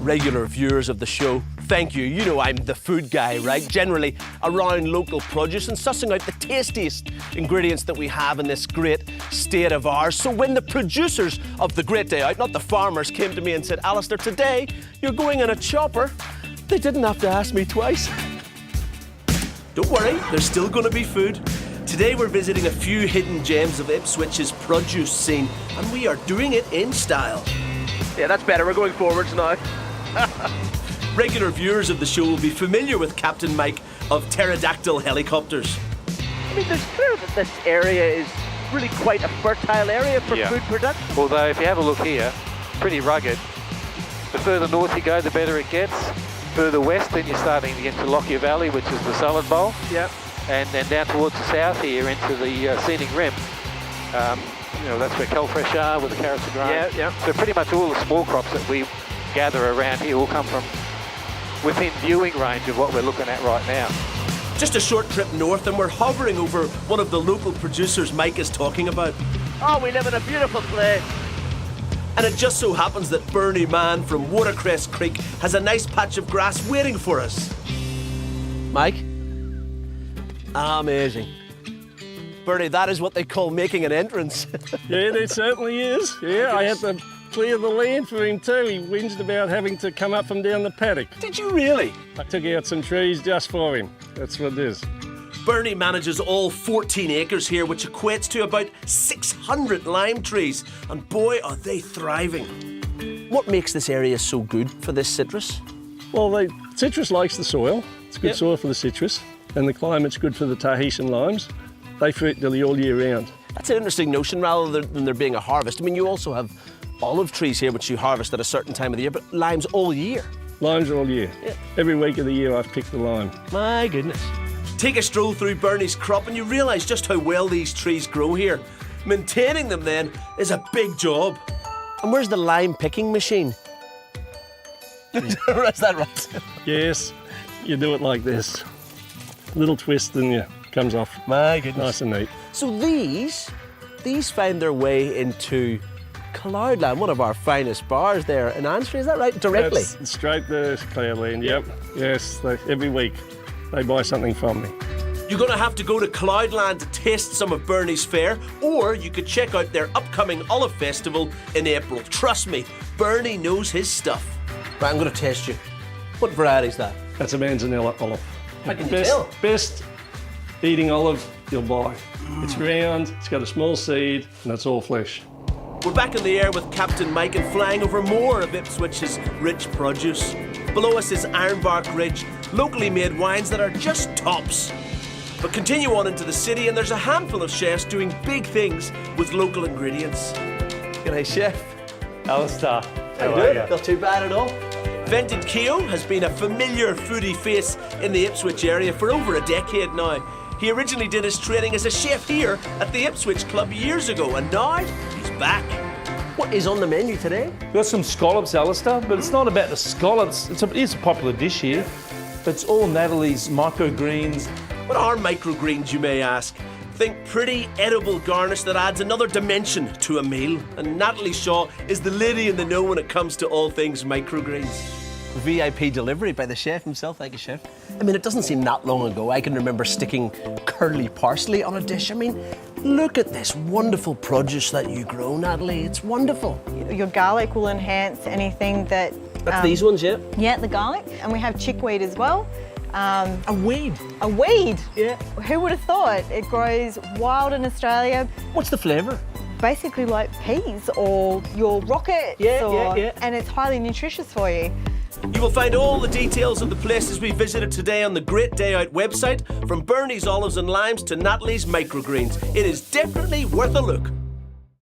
Regular viewers of the show, thank you. You know I'm the food guy, right? Generally around local produce and sussing out the tastiest ingredients that we have in this great state of ours. So when the producers of the Great Day Out, not the farmers, came to me and said, Alistair, today you're going in a chopper, they didn't have to ask me twice. Don't worry, there's still going to be food. Today we're visiting a few hidden gems of Ipswich's produce scene, and we are doing it in style. Yeah, that's better. We're going forwards now. Regular viewers of the show will be familiar with Captain Mike of pterodactyl helicopters. I mean, there's clear that this area is really quite a fertile area for food production. Although, if you have a look here, pretty rugged. The further north you go, the better it gets. Further west, then you're starting to get into Lockyer Valley, which is the Salad Bowl. Yeah. And then down towards the south here into the scenic rim. You know, that's where Calfresh are, with the carrots are grown. Yeah. So pretty much all the small crops that we gather around here will come from within viewing range of what we're looking at right now. Just a short trip north and we're hovering over one of the local producers Mike is talking about. Oh, we live in a beautiful place. And it just so happens that Bernie Mann from Watercress Creek has a nice patch of grass waiting for us. Mike? Amazing. Bernie, that is what they call making an entrance. Yeah, it certainly is. Yeah, I had to clear the land for him too. He whinged about having to come up and down the paddock. Did you really? I took out some trees just for him. That's what it is. Bernie manages all 14 acres here, which equates to about 600 lime trees. And boy, are they thriving. What makes this area so good for this citrus? Well, the citrus likes the soil. It's good soil for the citrus. And the climate's good for the Tahitian limes. They fruit nearly all year round. That's an interesting notion, rather than there being a harvest. I mean, you also have olive trees here, which you harvest at a certain time of the year, but limes all year. Limes all year. Yeah. Every week of the year I've picked the lime. My goodness. Take a stroll through Bernie's crop and you realise just how well these trees grow here. Maintaining them, then, is a big job. And where's the lime picking machine? Is that right? Yes, you do it like this. Little twist and it comes off. My goodness. Nice and neat. So these find their way into Cloudland, one of our finest bars there in Anstey, is that right? Directly? That's straight to Cloudland, yep. Yes, every week they buy something from me. You're going to have to go to Cloudland to taste some of Bernie's fare, or you could check out their upcoming Olive Festival in April. Trust me, Bernie knows his stuff. Right, I'm going to test you. What variety is that? That's a Manzanilla olive. How can you tell? Best eating olive you'll buy. It's round, it's got a small seed, and it's all flesh. We're back in the air with Captain Mike and flying over more of Ipswich's rich produce. Below us is Ironbark Ridge, locally made wines that are just tops. But continue on into the city and there's a handful of chefs doing big things with local ingredients. G'day, Chef. Alistair, How are you? Not too bad at all. Vented Keogh has been a familiar foodie face in the Ipswich area for over a decade now. He originally did his training as a chef here at the Ipswich Club years ago, and now he's back. What is on the menu today? We've got some scallops, Alistair, but it's not about the scallops. It is a popular dish here, but it's all Natalie's microgreens. What are microgreens, you may ask? Think pretty, edible garnish that adds another dimension to a meal. And Natalie Shaw is the lady in the know when it comes to all things microgreens. VIP delivery by the chef himself. Thank you, Chef. I mean, it doesn't seem that long ago I can remember sticking curly parsley on a dish. I mean, look at this wonderful produce that you grow, Natalie. It's wonderful. Your garlic will enhance anything that... That's these ones, yeah? Yeah, the garlic. And we have chickweed as well. A weed? A weed? Yeah. Who would have thought? It grows wild in Australia. What's the flavour? Basically like peas or your rockets. Yeah. And it's highly nutritious for you. You will find all the details of the places we visited today on the Great Day Out website, from Bernie's Olives and Limes to Natalie's Microgreens. It is definitely worth a look.